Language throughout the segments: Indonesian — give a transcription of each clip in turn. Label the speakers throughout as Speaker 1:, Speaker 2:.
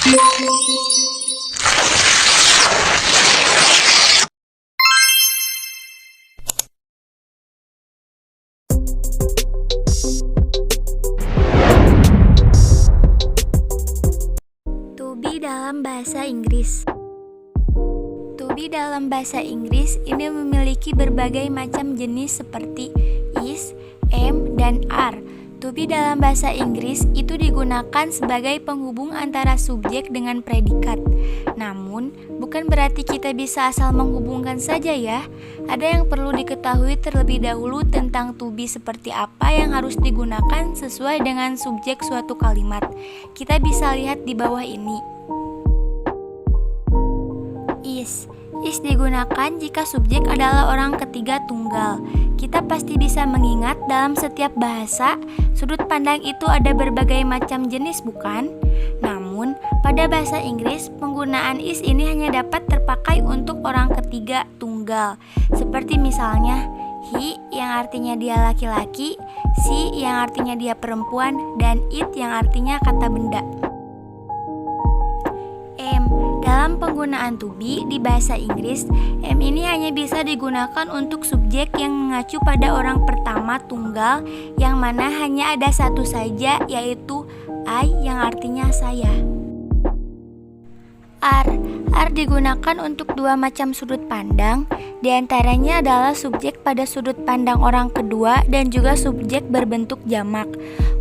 Speaker 1: To be dalam bahasa Inggris. To be dalam bahasa Inggris ini memiliki berbagai macam jenis seperti is, am, dan are. To be dalam bahasa Inggris itu digunakan sebagai penghubung antara subjek dengan predikat. Namun, bukan berarti kita bisa asal menghubungkan saja ya. Ada yang perlu diketahui terlebih dahulu tentang to be seperti apa yang harus digunakan sesuai dengan subjek suatu kalimat. Kita bisa lihat di bawah ini. Is digunakan jika subjek adalah orang ketiga tunggal. Kita pasti bisa mengingat dalam setiap bahasa, sudut pandang itu ada berbagai macam jenis, bukan? Namun, pada bahasa Inggris, penggunaan is ini hanya dapat terpakai untuk orang ketiga tunggal. Seperti misalnya, he yang artinya dia laki-laki, she yang artinya dia perempuan, dan it yang artinya kata benda. Dalam penggunaan to be di bahasa Inggris, am ini hanya bisa digunakan untuk subjek yang mengacu pada orang pertama tunggal yang mana hanya ada satu saja, yaitu I yang artinya saya. Are digunakan untuk dua macam sudut pandang, diantaranya adalah subjek pada sudut pandang orang kedua dan juga subjek berbentuk jamak.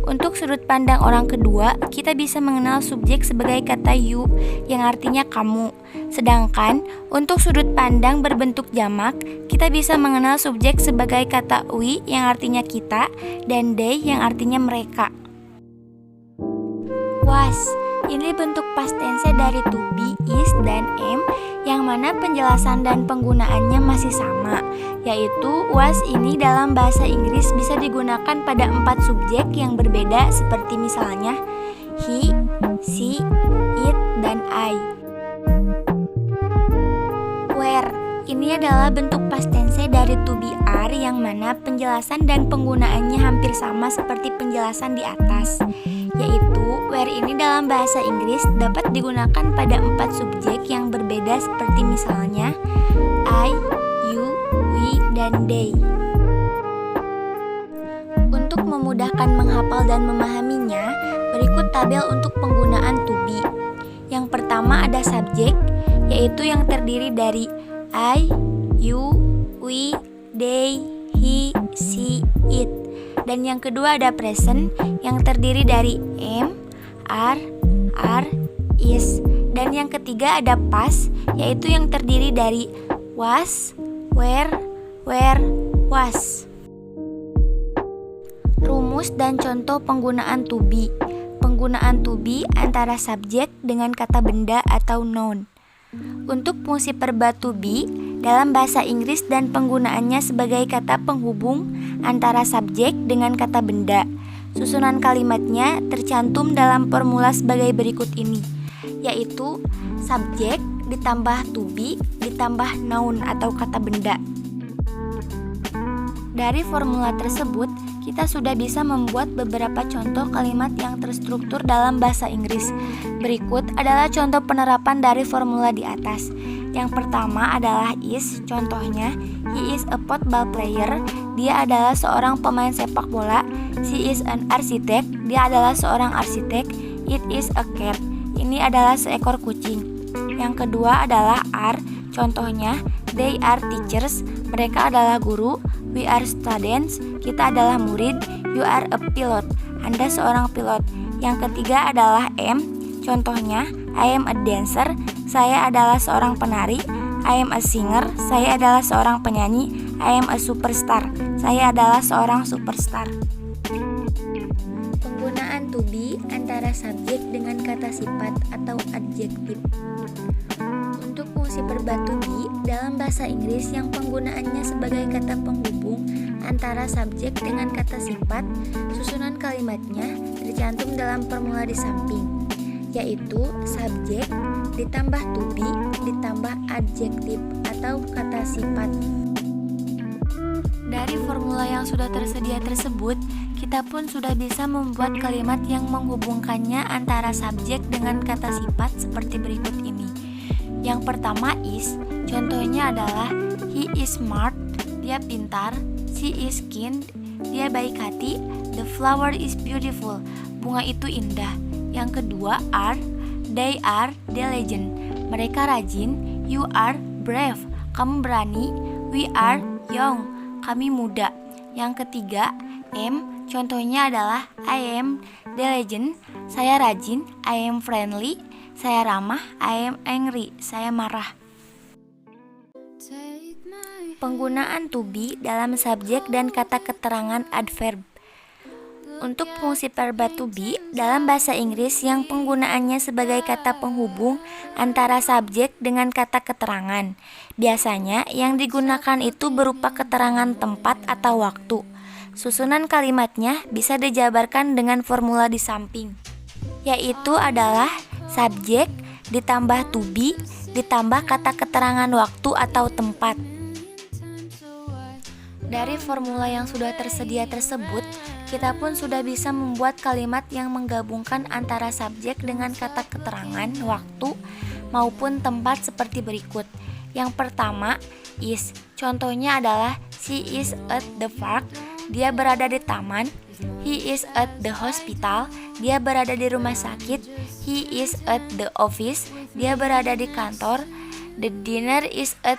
Speaker 1: Untuk sudut pandang orang kedua, kita bisa mengenal subjek sebagai kata you yang artinya kamu. Sedangkan untuk sudut pandang berbentuk jamak, kita bisa mengenal subjek sebagai kata we yang artinya kita dan they yang artinya mereka. Was, ini bentuk past tense dari to be, is, dan am yang mana penjelasan dan penggunaannya masih sama, yaitu was ini dalam bahasa Inggris bisa digunakan pada 4 subjek yang berbeda seperti misalnya he, she, it, dan I. Where, ini adalah bentuk past tense dari to be are yang mana penjelasan dan penggunaannya hampir sama seperti penjelasan di atas, yaitu where ini dalam bahasa Inggris dapat digunakan pada 4 subjek yang berbeda seperti misalnya I, you, we, dan they. Untuk memudahkan menghafal dan memahaminya, berikut tabel untuk penggunaan to be. Yang pertama ada subjek, yaitu yang terdiri dari I, you, we, they, he, she, it. Dan yang kedua ada present, yang terdiri dari am, are, is. Dan yang ketiga ada past, yaitu yang terdiri dari was, were, was. Rumus dan contoh penggunaan to be. Penggunaan to be antara subjek dengan kata benda atau noun. Untuk fungsi verba to be dalam bahasa Inggris dan penggunaannya sebagai kata penghubung antara subjek dengan kata benda. Susunan kalimatnya tercantum dalam formula sebagai berikut ini, yaitu subjek ditambah to be ditambah noun atau kata benda. Dari formula tersebut, kita sudah bisa membuat beberapa contoh kalimat yang terstruktur dalam bahasa Inggris. Berikut adalah contoh penerapan dari formula di atas. Yang pertama adalah is, contohnya he is a football player, dia adalah seorang pemain sepak bola. She is an architect, dia adalah seorang arsitek. It is a cat, ini adalah seekor kucing. Yang kedua adalah are, contohnya they are teachers, mereka adalah guru. We are students, kita adalah murid. You are a pilot, Anda seorang pilot. Yang ketiga adalah am, contohnya I am a dancer, saya adalah seorang penari. I am a singer, saya adalah seorang penyanyi. I am a superstar, saya adalah seorang superstar. Penggunaan to be antara subjek dengan kata sifat atau adjektif. Untuk fungsi verba to be dalam bahasa Inggris yang penggunaannya sebagai kata penghubung antara subjek dengan kata sifat, susunan kalimatnya tercantum dalam formula di samping, yaitu subjek ditambah to be ditambah adjektif atau kata sifat. Dari formula yang sudah tersedia tersebut, kita pun sudah bisa membuat kalimat yang menghubungkannya antara subjek dengan kata sifat seperti berikut ini. Yang pertama is, contohnya adalah he is smart, dia pintar. She is kind, dia baik hati. The flower is beautiful, bunga itu indah. Yang kedua are, they are diligent, mereka rajin. You are brave, kamu berani. We are young, kami muda. Yang ketiga am, contohnya adalah I am diligent, saya rajin. I am friendly, saya ramah. I am angry, saya marah. Penggunaan to be dalam subjek dan kata keterangan adverb. Untuk fungsi verba to be dalam bahasa Inggris yang penggunaannya sebagai kata penghubung antara subjek dengan kata keterangan, biasanya yang digunakan itu berupa keterangan tempat atau waktu. Susunan kalimatnya bisa dijabarkan dengan formula di samping, yaitu adalah subjek ditambah to be ditambah kata keterangan waktu atau tempat. Dari formula yang sudah tersedia tersebut, kita pun sudah bisa membuat kalimat yang menggabungkan antara subjek dengan kata keterangan, waktu, maupun tempat seperti berikut. Yang pertama, is. Contohnya adalah she is at the park, dia berada di taman. He is at the hospital, dia berada di rumah sakit. He is at the office, dia berada di kantor. The dinner is at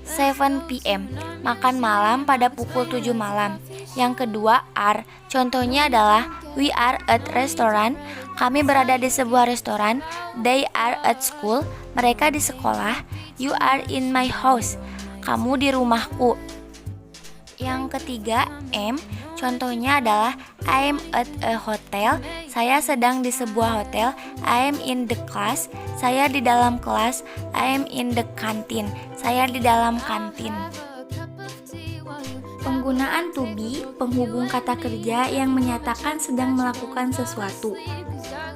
Speaker 1: 7 p.m. Makan malam pada pukul 7 malam. Yang kedua are. Contohnya adalah we are at restaurant, kami berada di sebuah restoran. They are at school, mereka di sekolah. You are in my house, kamu di rumahku. Yang ketiga am. Contohnya adalah I am at a hotel, saya sedang di sebuah hotel. I am in the class, saya di dalam kelas. I am in the canteen, saya di dalam kantin. Penggunaan to be, penghubung kata kerja yang menyatakan sedang melakukan sesuatu.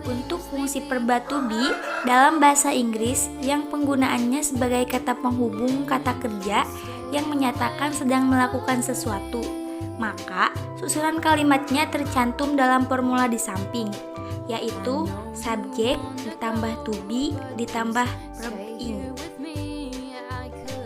Speaker 1: Untuk fungsi verba to be dalam bahasa Inggris yang penggunaannya sebagai kata penghubung kata kerja yang menyatakan sedang melakukan sesuatu, maka susunan kalimatnya tercantum dalam formula di samping, yaitu subjek ditambah to be ditambah verb in.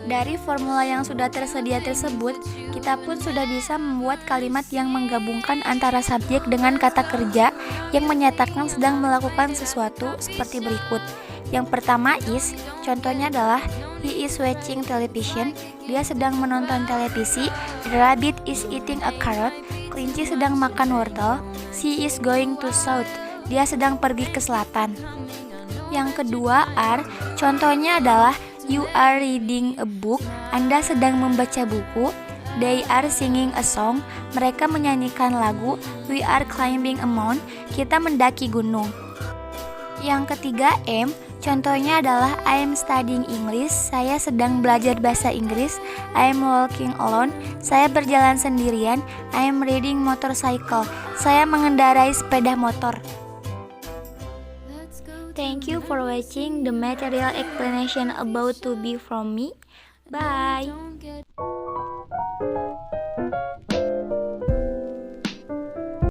Speaker 1: Dari formula yang sudah tersedia tersebut, kita pun sudah bisa membuat kalimat yang menggabungkan antara subjek dengan kata kerja yang menyatakan sedang melakukan sesuatu seperti berikut. Yang pertama is, contohnya adalah he is watching television, dia sedang menonton televisi. The rabbit is eating a carrot, kelinci sedang makan wortel. She is going to south, dia sedang pergi ke selatan. Yang kedua are, contohnya adalah you are reading a book, Anda sedang membaca buku. They are singing a song, mereka menyanyikan lagu. We are climbing a mountain, kita mendaki gunung. Yang ketiga am, contohnya adalah I am studying English, saya sedang belajar bahasa Inggris. I am walking alone, saya berjalan sendirian. I am riding motorcycle, saya mengendarai sepeda motor. Thank you for watching the material explanation about to be from me. Bye.